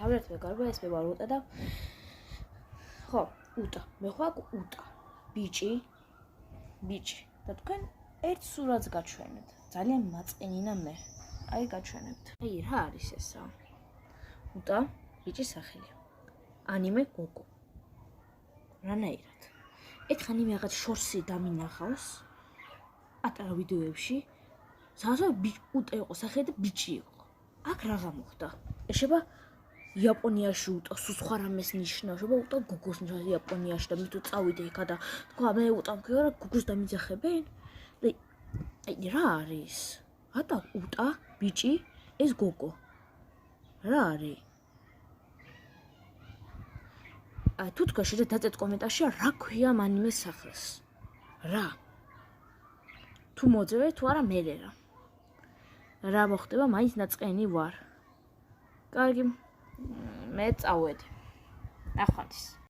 Gabriel, Gabriel, es me va a botar da. ხო, უტა. მე ხო აქ უტა. ბიჭი. და თქვენ ერთ სურათს გაჩვენებთ. ძალიან მაწყენინა მე. აი გაჩვენებთ. აი რა არის ესა? უტა, ბიჭის სახელი. ანიმე გოგო. რანაირად? ერთხანი მე რაღაც შორსი დამინახავს. პატარა ვიდეოებში. სადაც უტა იყო სახელი და ბიჭი იყო. აქ რაღა მოხდა? ეშება იაპონიაში უტა სხვა რამეს ნიშნავს, შევა უტა გოგოს ნიშნავს იაპონიაში და მე თუ წავიდე იქა და თქვა მე უტა მქონია რა გოგოს დამიძახებენ? აი რა არის? ატა უტა ბიჭი ეს გოგო. რა არის? აი თუ თქვენ შეძეთ დაწეთ კომენტარში რა ქვია ანიმეს სახელს. რა? თუ მოძებე თუ არა მე რა მოხდება მაინც ნაწყენი ვარ. კარგი მე წავედი. ნახვამდის.